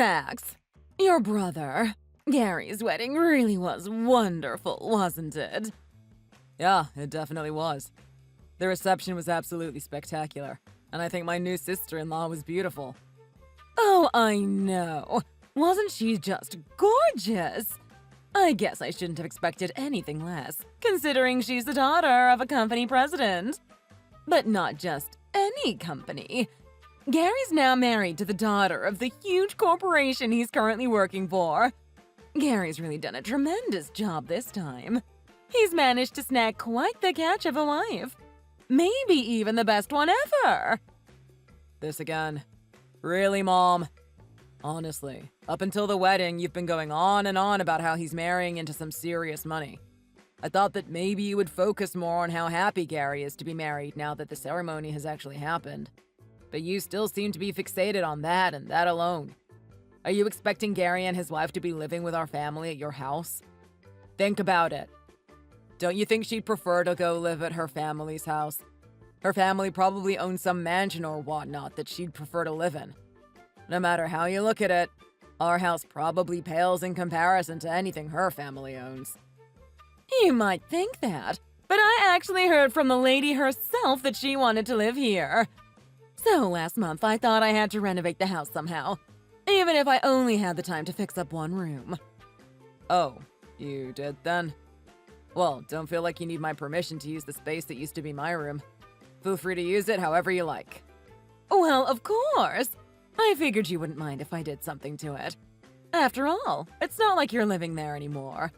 Max, your brother, Gary's wedding really was wonderful, wasn't it? Yeah, it definitely was. The reception was absolutely spectacular, and I think my new sister-in-law was beautiful. Oh, I know. Wasn't she just gorgeous? I guess I shouldn't have expected anything less, considering she's the daughter of a company president. But not just any company. Gary's now married to the daughter of the huge corporation he's currently working for. Gary's really done a tremendous job this time. He's managed to snag quite the catch of a wife. Maybe even the best one ever. This again. Really, Mom? Honestly, up until the wedding, you've been going on and on about how he's marrying into some serious money. I thought that maybe you would focus more on how happy Gary is to be married now that the ceremony has actually happened. But you still seem to be fixated on that and that alone. Are you expecting Gary and his wife to be living with our family at your house? Think about it. Don't you think she'd prefer to go live at her family's house? Her family probably owns some mansion or whatnot that she'd prefer to live in. No matter how you look at it, our house probably pales in comparison to anything her family owns. You might think that, but I actually heard from the lady herself that she wanted to live here. So last month I thought I had to renovate the house somehow, even if I only had the time to fix up one room. Oh, you did then? Well, don't feel like you need my permission to use the space that used to be my room. Feel free to use it however you like. Well, of course. I figured you wouldn't mind if I did something to it. After all, it's not like you're living there anymore.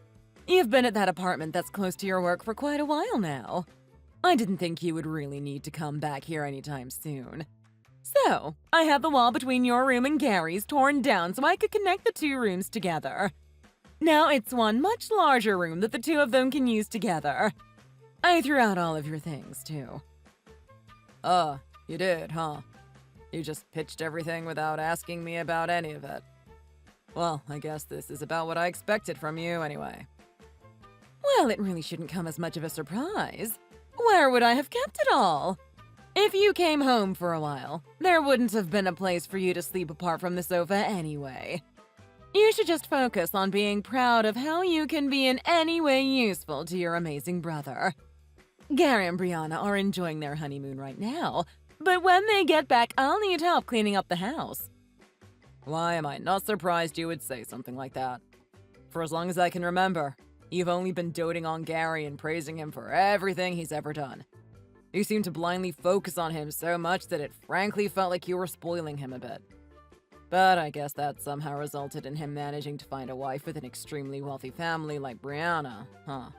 You've been at that apartment that's close to your work for quite a while now. I didn't think you would really need to come back here anytime soon. So, I had the wall between your room and Gary's torn down so I could connect the two rooms together. Now it's one much larger room that the two of them can use together. I threw out all of your things, too. Oh, you did, huh? You just pitched everything without asking me about any of it. Well, I guess this is about what I expected from you anyway. Well, it really shouldn't come as much of a surprise. Where would I have kept it all? If you came home for a while, there wouldn't have been a place for you to sleep apart from the sofa anyway. You should just focus on being proud of how you can be in any way useful to your amazing brother. Gary and Brianna are enjoying their honeymoon right now, but when they get back, I'll need help cleaning up the house. Why am I not surprised you would say something like that? For as long as I can remember, you've only been doting on Gary and praising him for everything he's ever done. You seem to blindly focus on him so much that it frankly felt like you were spoiling him a bit. But I guess that somehow resulted in him managing to find a wife with an extremely wealthy family like Brianna, huh?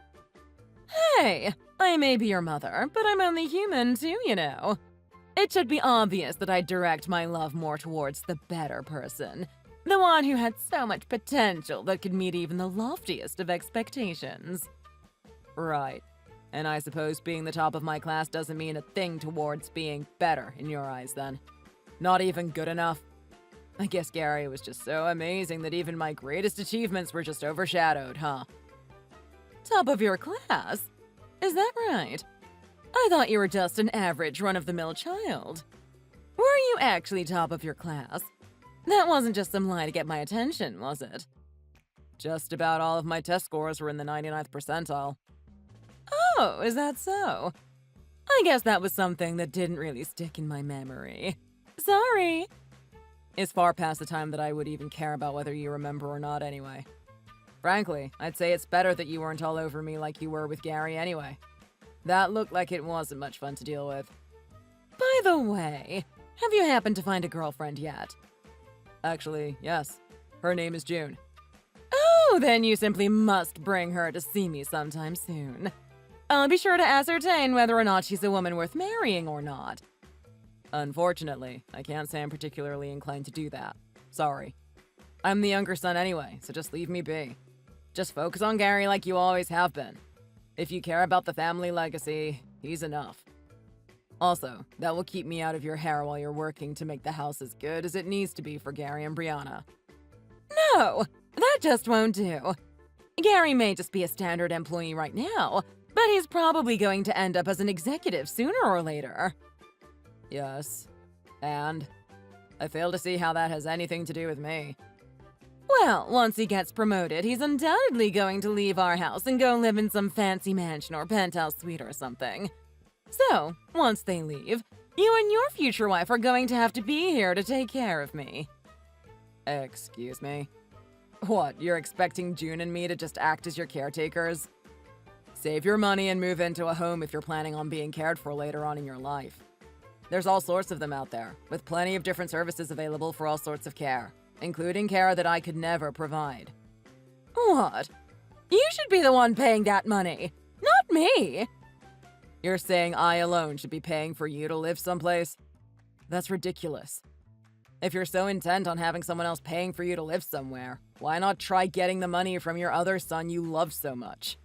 Hey, I may be your mother, but I'm only human too, you know. It should be obvious that I direct my love more towards the better person, the one who had so much potential that could meet even the loftiest of expectations. Right. And I suppose being the top of my class doesn't mean a thing towards being better in your eyes then. Not even good enough. I guess Gary was just so amazing that even my greatest achievements were just overshadowed, huh? Top of your class? Is that right? I thought you were just an average run-of-the-mill child. Were you actually top of your class? That wasn't just some lie to get my attention, was it? Just about all of my test scores were in the 99th percentile. Oh, is that so? I guess that was something that didn't really stick in my memory. Sorry. It's far past the time that I would even care about whether you remember or not anyway. Frankly, I'd say it's better that you weren't all over me like you were with Gary anyway. That looked like it wasn't much fun to deal with. By the way, have you happened to find a girlfriend yet? Actually, yes. Her name is June. Oh, then you simply must bring her to see me sometime soon. I'll be sure to ascertain whether or not she's a woman worth marrying or not. Unfortunately, I can't say I'm particularly inclined to do that. Sorry. I'm the younger son anyway, so just leave me be. Just focus on Gary like you always have been. If you care about the family legacy, he's enough. Also, that will keep me out of your hair while you're working to make the house as good as it needs to be for Gary and Brianna. No, that just won't do. Gary may just be a standard employee right now, but he's probably going to end up as an executive sooner or later. Yes, and I fail to see how that has anything to do with me. Well, once he gets promoted, he's undoubtedly going to leave our house and go live in some fancy mansion or penthouse suite or something. So, once they leave, you and your future wife are going to have to be here to take care of me. Excuse me? What, you're expecting June and me to just act as your caretakers? Save your money and move into a home if you're planning on being cared for later on in your life. There's all sorts of them out there, with plenty of different services available for all sorts of care, including care that I could never provide. What? You should be the one paying that money, not me! You're saying I alone should be paying for you to live someplace? That's ridiculous. If you're so intent on having someone else paying for you to live somewhere, why not try getting the money from your other son you love so much?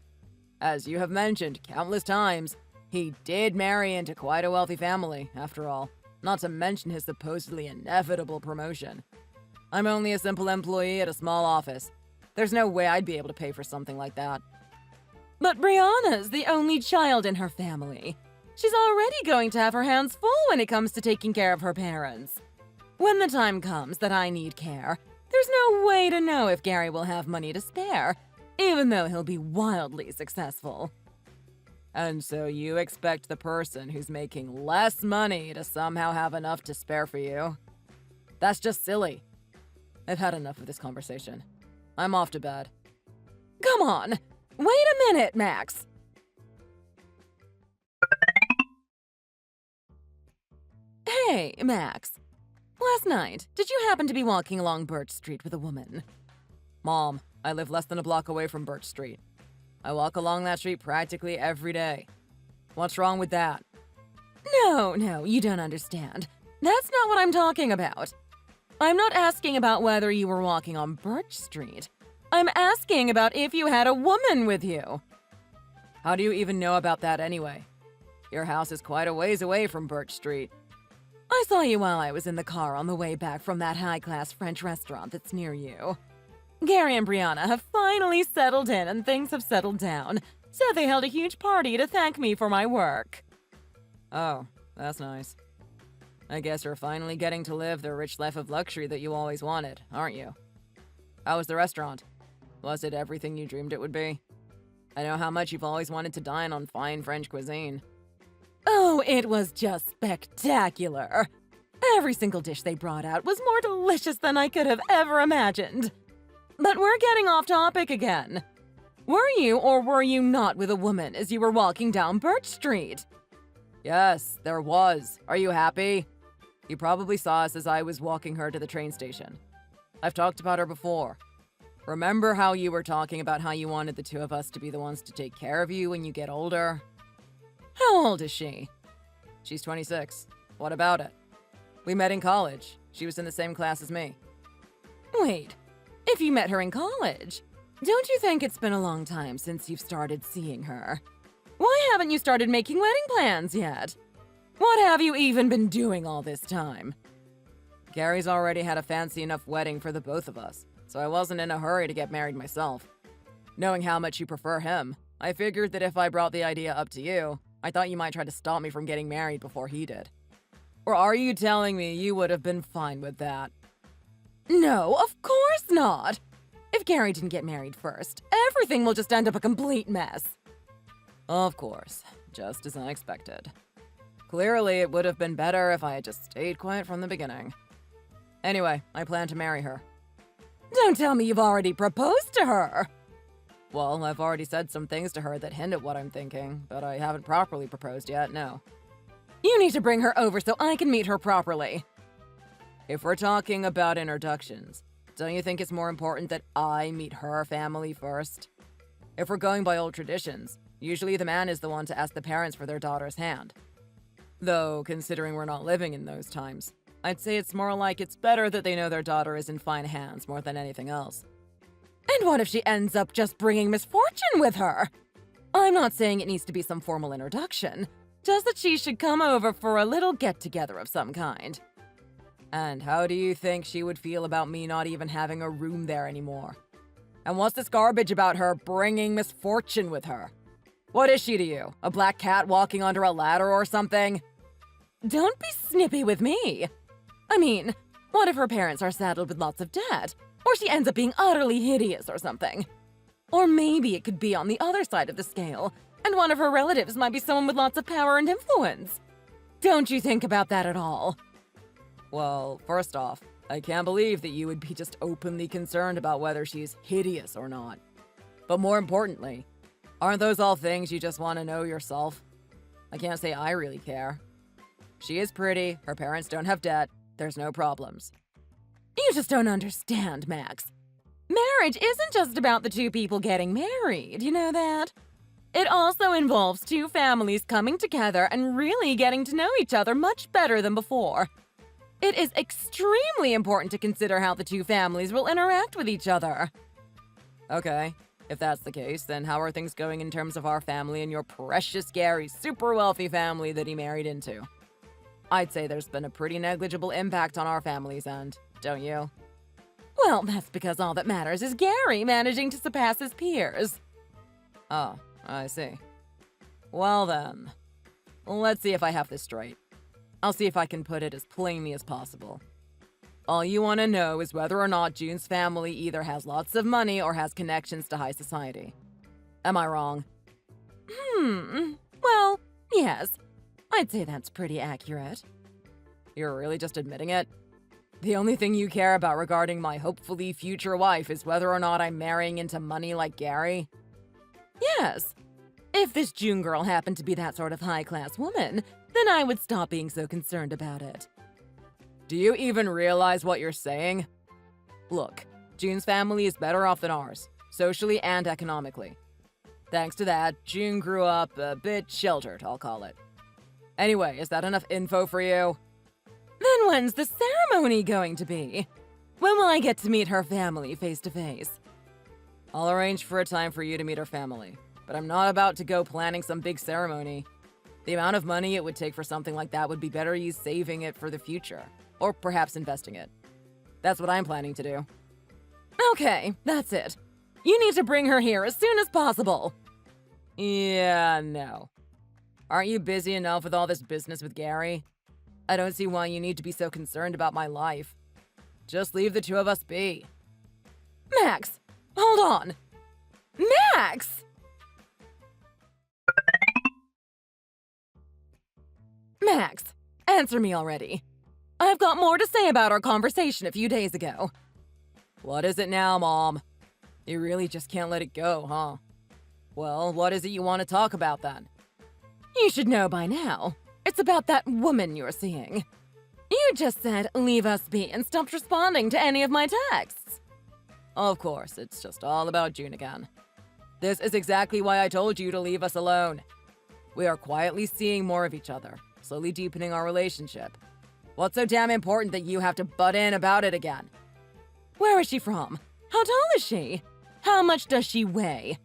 As you have mentioned countless times, he did marry into quite a wealthy family, after all, not to mention his supposedly inevitable promotion. I'm only a simple employee at a small office. There's no way I'd be able to pay for something like that. But Brianna's the only child in her family. She's already going to have her hands full when it comes to taking care of her parents. When the time comes that I need care, there's no way to know if Gary will have money to spare, even though he'll be wildly successful. And so you expect the person who's making less money to somehow have enough to spare for you? That's just silly. I've had enough of this conversation. I'm off to bed. Come on! Wait a minute, Max! Hey, Max. Last night, did you happen to be walking along Birch Street with a woman? Mom, I live less than a block away from Birch Street. I walk along that street practically every day. What's wrong with that? No, you don't understand. That's not what I'm talking about. I'm not asking about whether you were walking on Birch Street. I'm asking about if you had a woman with you. How do you even know about that anyway? Your house is quite a ways away from Birch Street. I saw you while I was in the car on the way back from that high-class French restaurant that's near you. Gary and Brianna have finally settled in and things have settled down, so they held a huge party to thank me for my work. Oh, that's nice. I guess you're finally getting to live the rich life of luxury that you always wanted, aren't you? How was the restaurant? Was it everything you dreamed it would be? I know how much you've always wanted to dine on fine French cuisine. Oh, it was just spectacular. Every single dish they brought out was more delicious than I could have ever imagined. But we're getting off topic again. Were you or were you not with a woman as you were walking down Birch Street? Yes, there was. Are you happy? You probably saw us as I was walking her to the train station. I've talked about her before. Remember how you were talking about how you wanted the two of us to be the ones to take care of you when you get older? How old is she? She's 26. What about it? We met in college. She was in the same class as me. Wait, if you met her in college, don't you think it's been a long time since you've started seeing her? Why haven't you started making wedding plans yet? What have you even been doing all this time? Gary's already had a fancy enough wedding for the both of us, so I wasn't in a hurry to get married myself. Knowing how much you prefer him, I figured that if I brought the idea up to you, I thought you might try to stop me from getting married before he did. Or are you telling me you would have been fine with that? No, of course not. If Gary didn't get married first, everything will just end up a complete mess. Of course, just as I expected. Clearly, it would have been better if I had just stayed quiet from the beginning. Anyway, I plan to marry her. Don't tell me you've already proposed to her. Well, I've already said some things to her that hint at what I'm thinking, but I haven't properly proposed yet, no. You need to bring her over so I can meet her properly. If we're talking about introductions, don't you think it's more important that I meet her family first? If we're going by old traditions, usually the man is the one to ask the parents for their daughter's hand. Though, considering we're not living in those times, I'd say it's more like it's better that they know their daughter is in fine hands more than anything else. And what if she ends up just bringing misfortune with her? I'm not saying it needs to be some formal introduction, just that she should come over for a little get-together of some kind. And how do you think she would feel about me not even having a room there anymore? And what's this garbage about her bringing misfortune with her? What is she to you? A black cat walking under a ladder or something? Don't be snippy with me. I mean, what if her parents are saddled with lots of debt? Or she ends up being utterly hideous or something. Or maybe it could be on the other side of the scale, and one of her relatives might be someone with lots of power and influence. Don't you think about that at all? Well, first off, I can't believe that you would be just openly concerned about whether she's hideous or not. But more importantly, aren't those all things you just want to know yourself? I can't say I really care. She is pretty, her parents don't have debt, there's no problems. You just don't understand, Max. Marriage isn't just about the two people getting married, you know that? It also involves two families coming together and really getting to know each other much better than before. It is extremely important to consider how the two families will interact with each other. Okay, if that's the case, then how are things going in terms of our family and your precious Gary's super wealthy family that he married into? I'd say there's been a pretty negligible impact on our family's end, don't you? Well, that's because all that matters is Gary managing to surpass his peers. Oh, I see. Well then, let's see if I have this straight. I'll see if I can put it as plainly as possible. All you want to know is whether or not June's family either has lots of money or has connections to high society. Am I wrong? Well, yes. I'd say that's pretty accurate. You're really just admitting it? The only thing you care about regarding my hopefully future wife is whether or not I'm marrying into money like Gary? Yes. If this June girl happened to be that sort of high-class woman, then I would stop being so concerned about it. Do you even realize what you're saying? Look, June's family is better off than ours, socially and economically. Thanks to that, June grew up a bit sheltered, I'll call it. Anyway, is that enough info for you? Then when's the ceremony going to be? When will I get to meet her family face to face? I'll arrange for a time for you to meet her family, but I'm not about to go planning some big ceremony. The amount of money it would take for something like that would be better used saving it for the future, or perhaps investing it. That's what I'm planning to do. Okay, that's it. You need to bring her here as soon as possible. Yeah, no. Aren't you busy enough with all this business with Gary? I don't see why you need to be so concerned about my life. Just leave the two of us be. Max, hold on. Max! Max, answer me already. I've got more to say about our conversation a few days ago. What is it now, Mom? You really just can't let it go, huh? Well, what is it you want to talk about then? You should know by now. It's about that woman you're seeing. You just said, leave us be, and stopped responding to any of my texts. Of course, it's just all about June again. This is exactly why I told you to leave us alone. We are quietly seeing more of each other, slowly deepening our relationship. What's so damn important that you have to butt in about it again? Where is she from? How tall is she? How much does she weigh?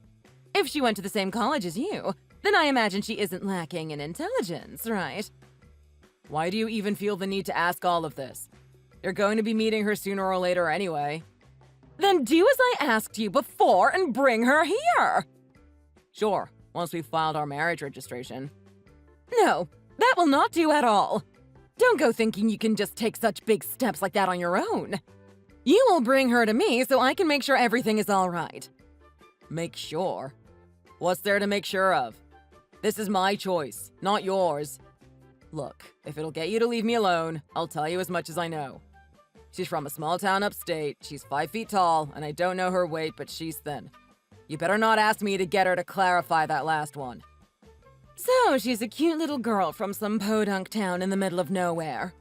If she went to the same college as you, then I imagine she isn't lacking in intelligence, right? Why do you even feel the need to ask all of this? You're going to be meeting her sooner or later anyway. Then do as I asked you before and bring her here! Sure, once we've filed our marriage registration. No, that will not do at all. Don't go thinking you can just take such big steps like that on your own. You will bring her to me so I can make sure everything is all right. Make sure? What's there to make sure of? This is my choice, not yours. Look, if it'll get you to leave me alone, I'll tell you as much as I know. She's from a small town upstate, she's 5 feet tall, and I don't know her weight, but she's thin. You better not ask me to get her to clarify that last one. So, she's a cute little girl from some podunk town in the middle of nowhere.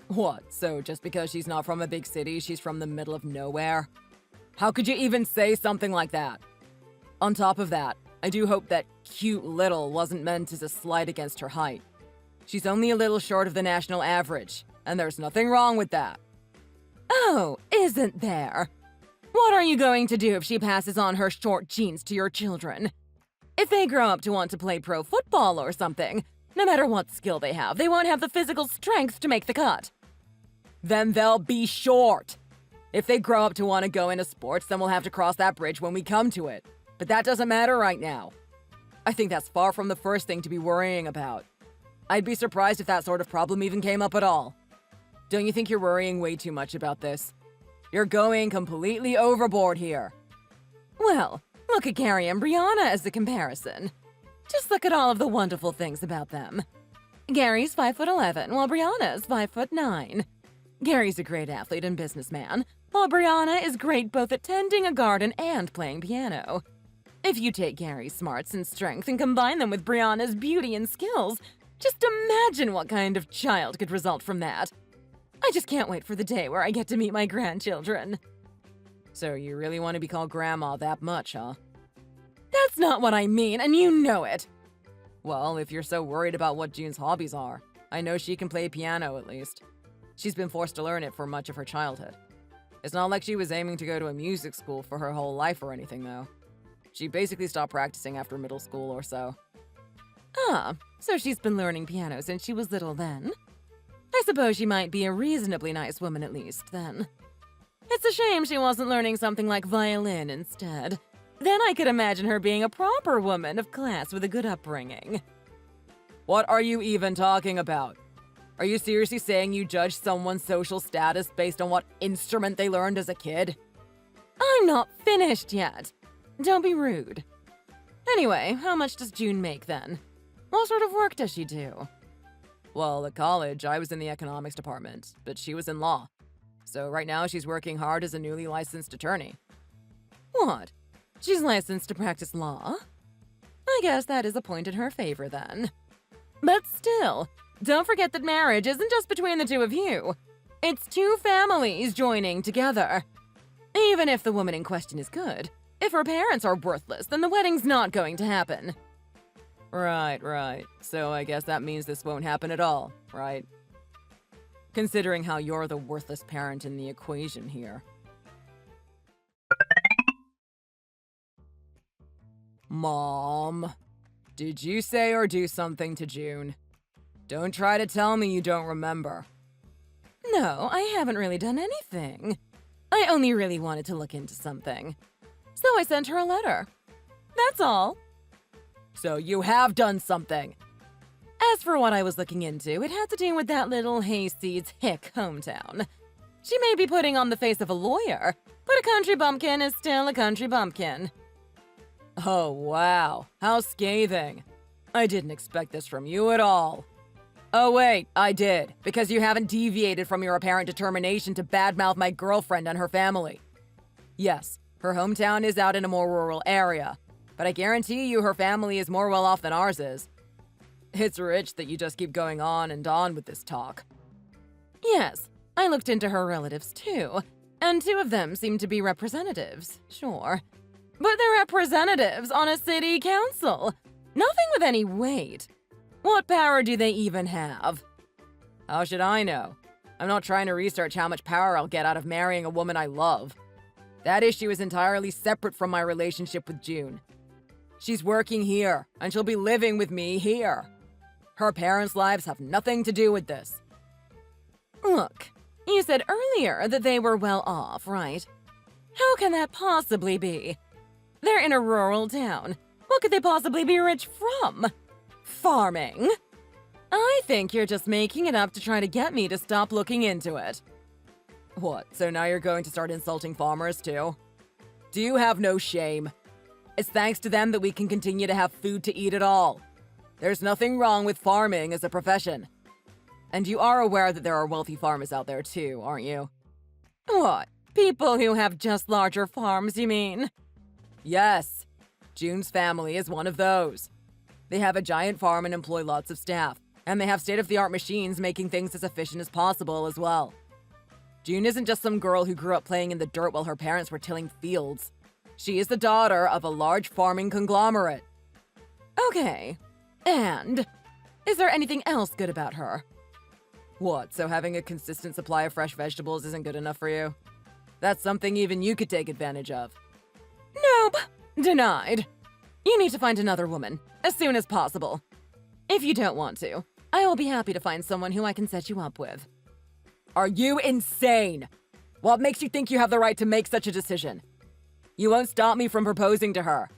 What, so just because she's not from a big city, she's from the middle of nowhere? How could you even say something like that? On top of that, I do hope that cute little wasn't meant as a slight against her height. She's only a little short of the national average, and there's nothing wrong with that. Oh, isn't there? What are you going to do if she passes on her short genes to your children? If they grow up to want to play pro football or something, no matter what skill they have, they won't have the physical strength to make the cut. Then they'll be short. If they grow up to want to go into sports, then we'll have to cross that bridge when we come to it. But that doesn't matter right now. I think that's far from the first thing to be worrying about. I'd be surprised if that sort of problem even came up at all. Don't you think you're worrying way too much about this? You're going completely overboard here. Well, look at Gary and Brianna as a comparison. Just look at all of the wonderful things about them. Gary's 5'11", while Brianna's 5'9". Gary's a great athlete and businessman, while Brianna is great both at tending a garden and playing piano. If you take Gary's smarts and strength and combine them with Brianna's beauty and skills, just imagine what kind of child could result from that. I just can't wait for the day where I get to meet my grandchildren. So you really want to be called Grandma that much, huh? That's not what I mean, and you know it. Well, if you're so worried about what June's hobbies are, I know she can play piano at least. She's been forced to learn it for much of her childhood. It's not like she was aiming to go to a music school for her whole life or anything, though. She basically stopped practicing after middle school or so. Ah, so she's been learning piano since she was little then? I suppose she might be a reasonably nice woman at least, then. It's a shame she wasn't learning something like violin instead. Then I could imagine her being a proper woman of class with a good upbringing. What are you even talking about? Are you seriously saying you judge someone's social status based on what instrument they learned as a kid? I'm not finished yet. Don't be rude. Anyway, how much does June make then? What sort of work does she do? Well, at college, I was in the economics department, but she was in law. So right now, she's working hard as a newly licensed attorney. What? She's licensed to practice law? I guess that is a point in her favor then. But still, don't forget that marriage isn't just between the two of you. It's two families joining together. Even if the woman in question is good, if her parents are worthless, then the wedding's not going to happen. Right. So I guess that means this won't happen at all, right? Considering how you're the worthless parent in the equation here. Mom, did you say or do something to June? Don't try to tell me you don't remember. No, I haven't really done anything. I only really wanted to look into something. So I sent her a letter. That's all. So you have done something. As for what I was looking into, it had to do with that little hayseed's hick hometown. She may be putting on the face of a lawyer, but a country bumpkin is still a country bumpkin. Oh, wow. How scathing. I didn't expect this from you at all. Oh, wait, I did, because you haven't deviated from your apparent determination to badmouth my girlfriend and her family. Yes, her hometown is out in a more rural area, but I guarantee you her family is more well off than ours is. It's rich that you just keep going on and on with this talk. Yes, I looked into her relatives too, and two of them seem to be representatives, sure. But they're representatives on a city council. Nothing with any weight. What power do they even have? How should I know? I'm not trying to research how much power I'll get out of marrying a woman I love. That issue is entirely separate from my relationship with June. She's working here, and she'll be living with me here. Her parents' lives have nothing to do with this. Look, you said earlier that they were well off, right? How can that possibly be? They're in a rural town. What could they possibly be rich from? Farming? I think you're just making it up to try to get me to stop looking into it. What, so now you're going to start insulting farmers too? Do you have no shame? It's thanks to them that we can continue to have food to eat at all. There's nothing wrong with farming as a profession. And you are aware that there are wealthy farmers out there too, aren't you? What? People who have just larger farms, you mean? Yes. June's family is one of those. They have a giant farm and employ lots of staff, and they have state-of-the-art machines making things as efficient as possible as well. June isn't just some girl who grew up playing in the dirt while her parents were tilling fields. She is the daughter of a large farming conglomerate. Okay. And? Is there anything else good about her? What, so having a consistent supply of fresh vegetables isn't good enough for you? That's something even you could take advantage of. Nope. Denied. You need to find another woman, as soon as possible. If you don't want to, I will be happy to find someone who I can set you up with. Are you insane? What makes you think you have the right to make such a decision? You won't stop me from proposing to her.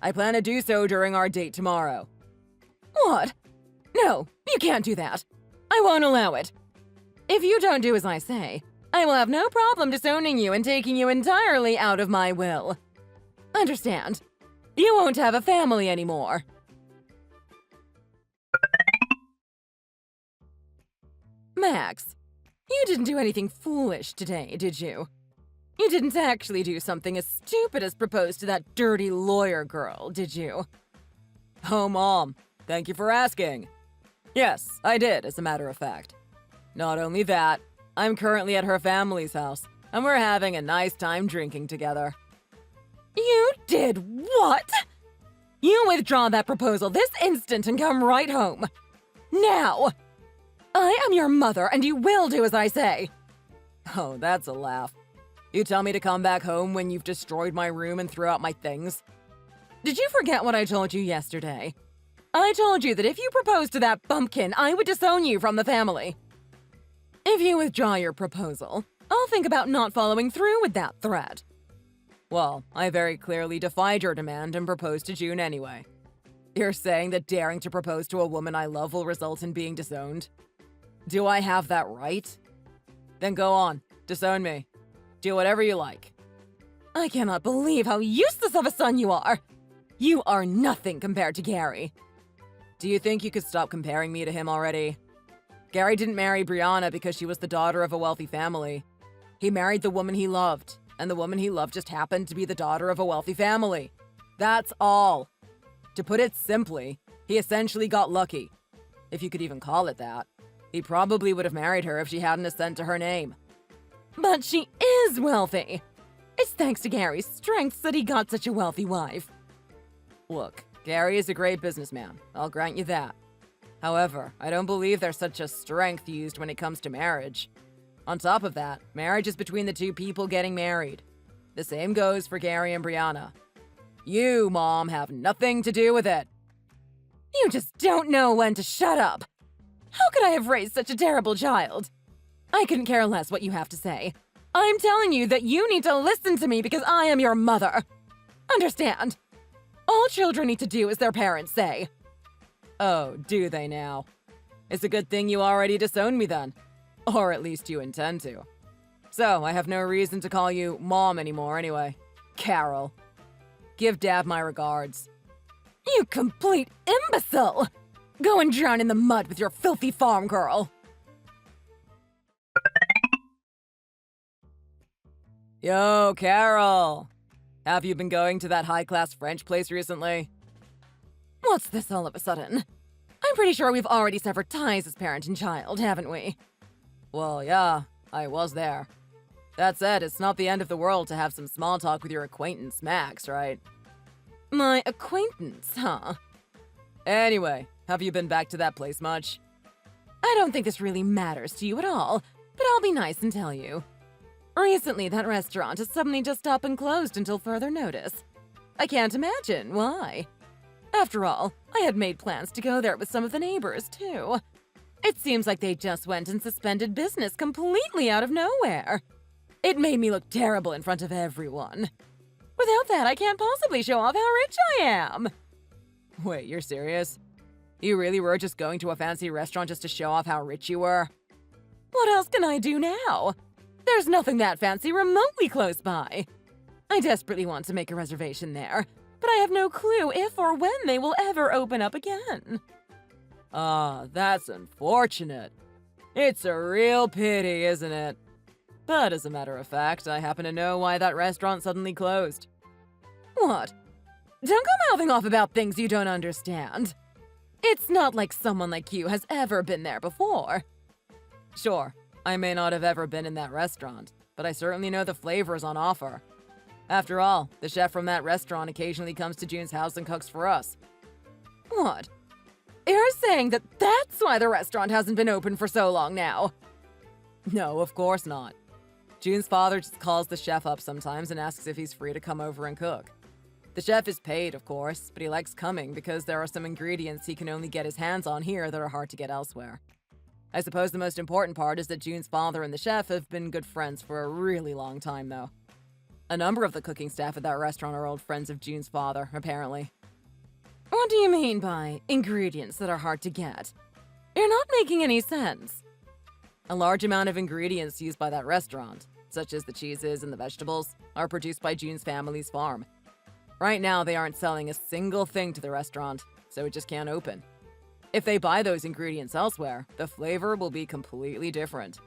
I plan to do so during our date tomorrow. What? No, you can't do that. I won't allow it. If you don't do as I say, I will have no problem disowning you and taking you entirely out of my will. Understand? You won't have a family anymore. Max, you didn't do anything foolish today, did you? You didn't actually do something as stupid as propose to that dirty lawyer girl, did you? Oh, Mom, thank you for asking. Yes, I did, as a matter of fact. Not only that, I'm currently at her family's house, and we're having a nice time drinking together. You did what? You withdraw that proposal this instant and come right home. Now! I am your mother, and you will do as I say. Oh, that's a laugh. You tell me to come back home when you've destroyed my room and threw out my things? Did you forget what I told you yesterday? I told you that if you proposed to that bumpkin, I would disown you from the family. If you withdraw your proposal, I'll think about not following through with that threat. Well, I very clearly defied your demand and proposed to June anyway. You're saying that daring to propose to a woman I love will result in being disowned? Do I have that right? Then go on, disown me. Do whatever you like. I cannot believe how useless of a son you are. You are nothing compared to Gary. Do you think you could stop comparing me to him already? Gary didn't marry Brianna because she was the daughter of a wealthy family. He married the woman he loved, and the woman he loved just happened to be the daughter of a wealthy family. That's all. To put it simply, he essentially got lucky, if you could even call it that. He probably would have married her if she hadn't a cent to her name. But she is wealthy. It's thanks to Gary's strengths that he got such a wealthy wife. Look, Gary is a great businessman. I'll grant you that. However, I don't believe there's such a strength used when it comes to marriage. On top of that, marriage is between the two people getting married. The same goes for Gary and Brianna. You, Mom, have nothing to do with it. You just don't know when to shut up. How could I have raised such a terrible child? I couldn't care less what you have to say. I'm telling you that you need to listen to me because I am your mother. Understand? All children need to do as their parents say. Oh, do they now? It's a good thing you already disowned me then. Or at least you intend to. So, I have no reason to call you Mom anymore anyway. Carol. Give Dad my regards. You complete imbecile! Go and drown in the mud with your filthy farm girl. Yo, Carol! Have you been going to that high-class French place recently? What's this all of a sudden? I'm pretty sure we've already severed ties as parent and child, haven't we? Well, yeah, I was there. That said, it's not the end of the world to have some small talk with your acquaintance, Max, right? My acquaintance, huh? Anyway, have you been back to that place much? I don't think this really matters to you at all, but I'll be nice and tell you. Recently, that restaurant has suddenly just up and closed until further notice. I can't imagine why. After all, I had made plans to go there with some of the neighbors, too. It seems like they just went and suspended business completely out of nowhere. It made me look terrible in front of everyone. Without that, I can't possibly show off how rich I am. Wait, you're serious? You really were just going to a fancy restaurant just to show off how rich you were? What else can I do now? There's nothing that fancy remotely close by. I desperately want to make a reservation there, but I have no clue if or when they will ever open up again. Ah, that's unfortunate. It's a real pity, isn't it? But as a matter of fact, I happen to know why that restaurant suddenly closed. What? Don't go mouthing off about things you don't understand. It's not like someone like you has ever been there before. Sure, I may not have ever been in that restaurant, but I certainly know the flavors on offer. After all, the chef from that restaurant occasionally comes to June's house and cooks for us. What? You're saying that that's why the restaurant hasn't been open for so long now? No, of course not. June's father just calls the chef up sometimes and asks if he's free to come over and cook. The chef is paid, of course, but he likes coming because there are some ingredients he can only get his hands on here that are hard to get elsewhere. I suppose the most important part is that June's father and the chef have been good friends for a really long time, though. A number of the cooking staff at that restaurant are old friends of June's father, apparently. What do you mean by ingredients that are hard to get? You're not making any sense. A large amount of ingredients used by that restaurant, such as the cheeses and the vegetables, are produced by June's family's farm. Right now, they aren't selling a single thing to the restaurant, so it just can't open. If they buy those ingredients elsewhere, the flavor will be completely different.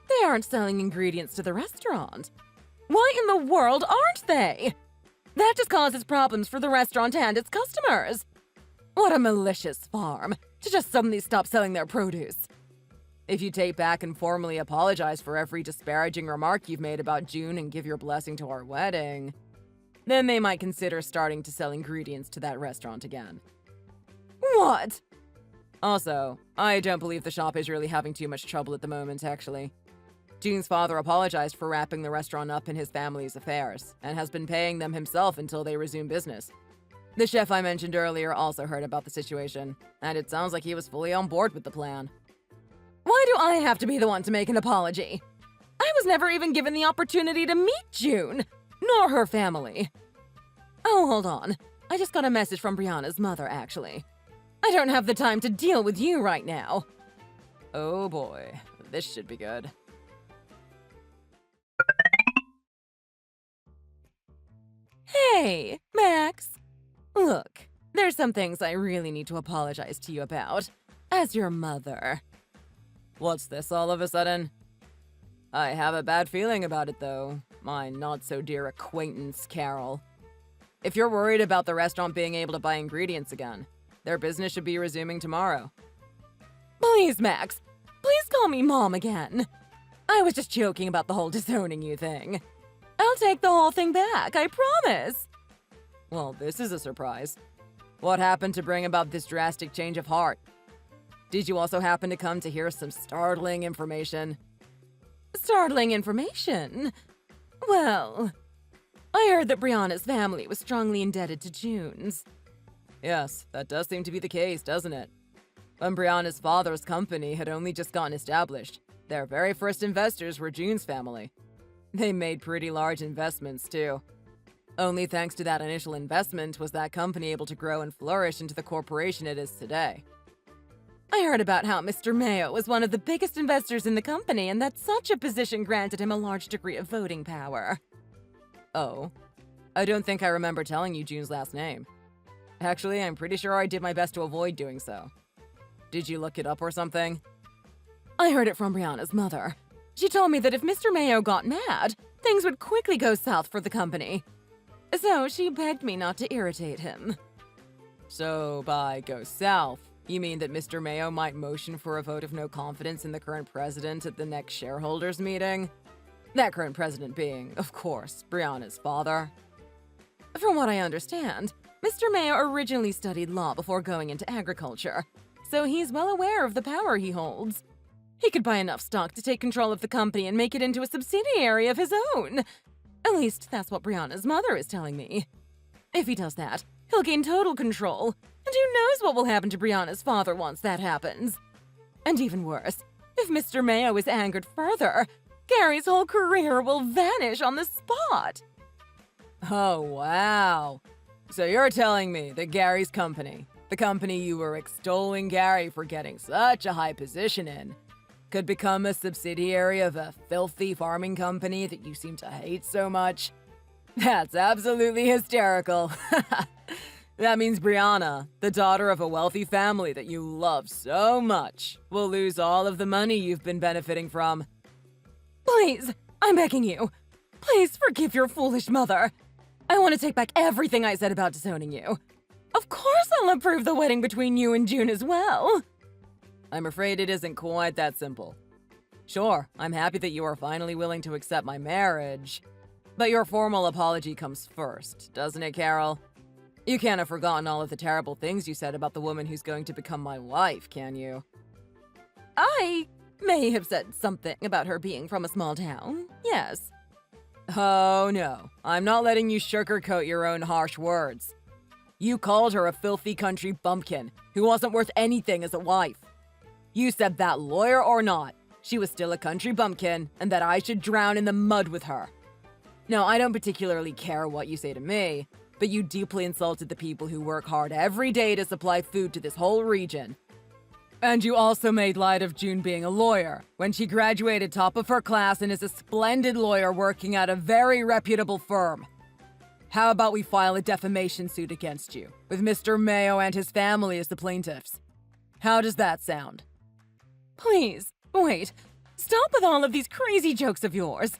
They aren't selling ingredients to the restaurant. Why in the world aren't they? That just causes problems for the restaurant and its customers. What a malicious farm to just suddenly stop selling their produce. If you take back and formally apologize for every disparaging remark you've made about June and give your blessing to our wedding, then they might consider starting to sell ingredients to that restaurant again. What? Also, I don't believe the shop is really having too much trouble at the moment, actually. June's father apologized for wrapping the restaurant up in his family's affairs, and has been paying them himself until they resume business. The chef I mentioned earlier also heard about the situation, and it sounds like he was fully on board with the plan. Why do I have to be the one to make an apology? I was never even given the opportunity to meet June, nor her family. Oh, hold on. I just got a message from Brianna's mother, actually. I don't have the time to deal with you right now. Oh boy, this should be good. Hey, Max. Look, there's some things I really need to apologize to you about, as your mother. What's this all of a sudden? I have a bad feeling about it, though. My not-so-dear acquaintance, Carol. If you're worried about the restaurant being able to buy ingredients again, their business should be resuming tomorrow. Please, Max. Please call me Mom again. I was just joking about the whole disowning you thing. I'll take the whole thing back, I promise. Well, this is a surprise. What happened to bring about this drastic change of heart? Did you also happen to come to hear some startling information? Startling information? Well, I heard that Brianna's family was strongly indebted to June's. Yes, that does seem to be the case, doesn't it? When Brianna's father's company had only just gotten established, their very first investors were June's family. They made pretty large investments, too. Only thanks to that initial investment was that company able to grow and flourish into the corporation it is today. I heard about how Mr. Mayo was one of the biggest investors in the company and that such a position granted him a large degree of voting power. Oh, I don't think I remember telling you June's last name. Actually, I'm pretty sure I did my best to avoid doing so. Did you look it up or something? I heard it from Brianna's mother. She told me that if Mr. Mayo got mad, things would quickly go south for the company. So she begged me not to irritate him. So by go south, you mean that Mr. Mayo might motion for a vote of no confidence in the current president at the next shareholders meeting? That current president being, of course, Brianna's father. From what I understand, Mr. Mayo originally studied law before going into agriculture, so he's well aware of the power he holds. He could buy enough stock to take control of the company and make it into a subsidiary of his own. At least, that's what Brianna's mother is telling me. If he does that, he'll gain total control, and who knows what will happen to Brianna's father once that happens. And even worse, if Mr. Mayo is angered further, Gary's whole career will vanish on the spot. Oh, wow. So you're telling me that Gary's company, the company you were extolling Gary for getting such a high position in, could become a subsidiary of a filthy farming company that you seem to hate so much? That's absolutely hysterical. That means Brianna, the daughter of a wealthy family that you love so much, will lose all of the money you've been benefiting from. Please, I'm begging you. Please forgive your foolish mother. I want to take back everything I said about disowning you. Of course I'll approve the wedding between you and June as well. I'm afraid it isn't quite that simple. Sure, I'm happy that you are finally willing to accept my marriage, but your formal apology comes first, doesn't it, Carol? You can't have forgotten all of the terrible things you said about the woman who's going to become my wife, can you? I may have said something about her being from a small town, yes. Oh no, I'm not letting you sugarcoat your own harsh words. You called her a filthy country bumpkin who wasn't worth anything as a wife. You said that, lawyer or not, she was still a country bumpkin and that I should drown in the mud with her. Now, I don't particularly care what you say to me, but you deeply insulted the people who work hard every day to supply food to this whole region. And you also made light of June being a lawyer, when she graduated top of her class and is a splendid lawyer working at a very reputable firm. How about we file a defamation suit against you, with Mr. Mayo and his family as the plaintiffs? How does that sound? Please, wait. Stop with all of these crazy jokes of yours.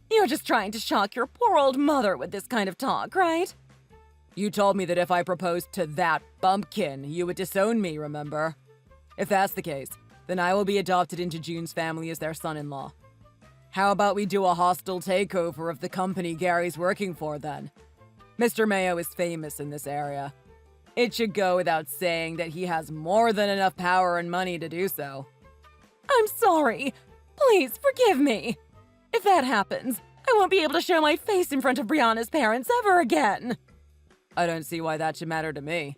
You're just trying to shock your poor old mother with this kind of talk, right? You told me that if I proposed to that bumpkin, you would disown me, remember? If that's the case, then I will be adopted into June's family as their son-in-law. How about we do a hostile takeover of the company Gary's working for, then? Mr. Mayo is famous in this area. It should go without saying that he has more than enough power and money to do so. I'm sorry. Please, forgive me. If that happens, I won't be able to show my face in front of Brianna's parents ever again. I don't see why that should matter to me.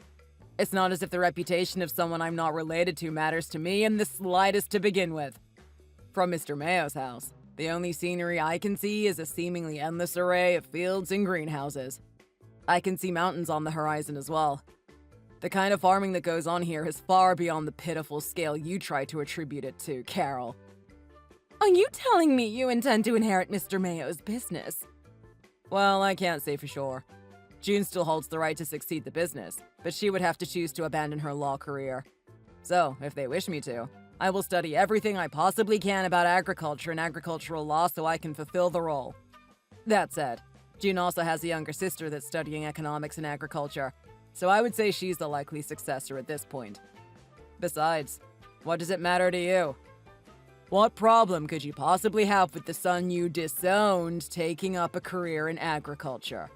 It's not as if the reputation of someone I'm not related to matters to me in the slightest to begin with. From Mr. Mayo's house, the only scenery I can see is a seemingly endless array of fields and greenhouses. I can see mountains on the horizon as well. The kind of farming that goes on here is far beyond the pitiful scale you try to attribute it to, Carol. Are you telling me you intend to inherit Mr. Mayo's business? Well, I can't say for sure. June still holds the right to succeed the business, but she would have to choose to abandon her law career. So, if they wish me to, I will study everything I possibly can about agriculture and agricultural law so I can fulfill the role. That said, June also has a younger sister that's studying economics and agriculture, so I would say she's the likely successor at this point. Besides, what does it matter to you? What problem could you possibly have with the son you disowned taking up a career in agriculture?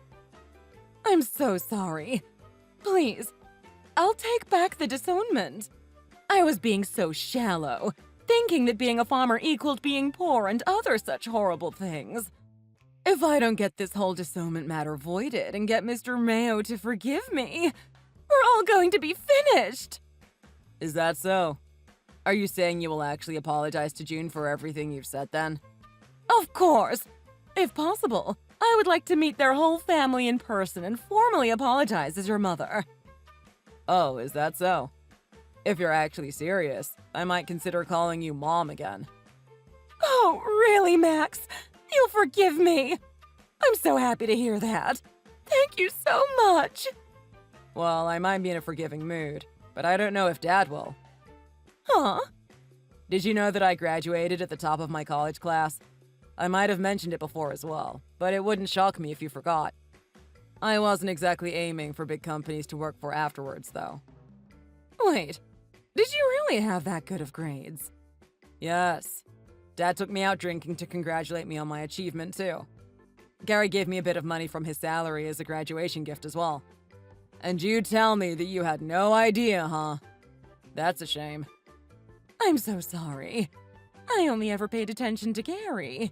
I'm so sorry. Please, I'll take back the disownment. I was being so shallow, thinking that being a farmer equaled being poor and other such horrible things. If I don't get this whole disownment matter voided and get Mr. Mayo to forgive me, we're all going to be finished. Is that so? Are you saying you will actually apologize to June for everything you've said then? Of course. If possible, I would like to meet their whole family in person and formally apologize as your mother. Oh, is that so? If you're actually serious, I might consider calling you Mom again. Oh, really, Max? You'll forgive me. I'm so happy to hear that. Thank you so much. Well, I might be in a forgiving mood, but I don't know if Dad will. Huh? Did you know that I graduated at the top of my college class? I might have mentioned it before as well, but it wouldn't shock me if you forgot. I wasn't exactly aiming for big companies to work for afterwards, though. Wait, did you really have that good of grades? Yes. Dad took me out drinking to congratulate me on my achievement, too. Gary gave me a bit of money from his salary as a graduation gift as well. And you tell me that you had no idea, huh? That's a shame. I'm so sorry. I only ever paid attention to Gary.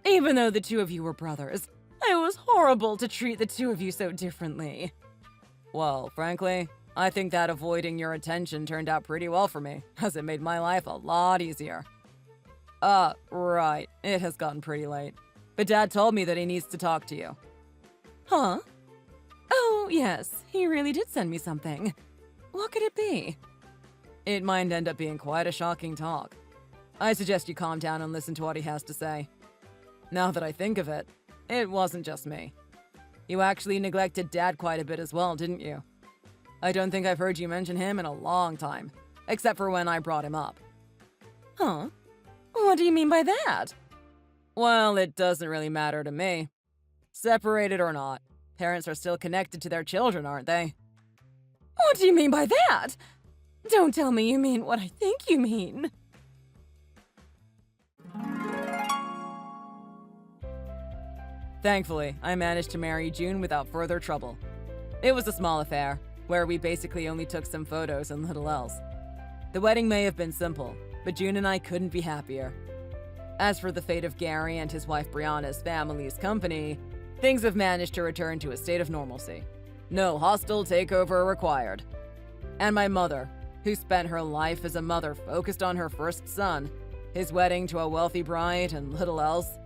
Even though the two of you were brothers, it was horrible to treat the two of you so differently. Well, frankly, I think that avoiding your attention turned out pretty well for me, as it made my life a lot easier. Right. It has gotten pretty late. But Dad told me that he needs to talk to you. Huh? Oh, yes. He really did send me something. What could it be? It might end up being quite a shocking talk. I suggest you calm down and listen to what he has to say. Now that I think of it, it wasn't just me. You actually neglected Dad quite a bit as well, didn't you? I don't think I've heard you mention him in a long time, except for when I brought him up. Huh? What do you mean by that? Well, it doesn't really matter to me. Separated or not, parents are still connected to their children, aren't they? What do you mean by that? Don't tell me you mean what I think you mean. Thankfully, I managed to marry June without further trouble. It was a small affair, where we basically only took some photos and little else. The wedding may have been simple, but June and I couldn't be happier. As for the fate of Gary and his wife Brianna's family's company, things have managed to return to a state of normalcy. No hostile takeover required. And my mother, who spent her life as a mother focused on her first son, his wedding to a wealthy bride, and little else,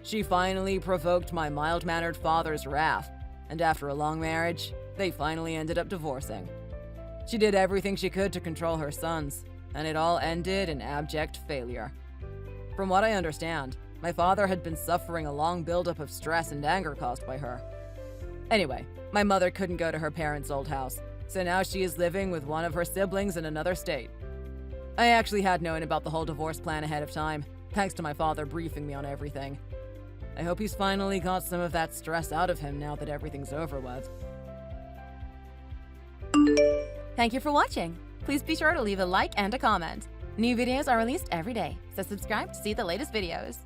she finally provoked my mild-mannered father's wrath, and after a long marriage, they finally ended up divorcing. She did everything she could to control her sons, and it all ended in abject failure. From what I understand, my father had been suffering a long buildup of stress and anger caused by her. Anyway, my mother couldn't go to her parents' old house, so now she is living with one of her siblings in another state. I actually had known about the whole divorce plan ahead of time, thanks to my father briefing me on everything. I hope he's finally got some of that stress out of him now that everything's over with. Thank you for watching. Please be sure to leave a like and a comment. New videos are released every day, so subscribe to see the latest videos.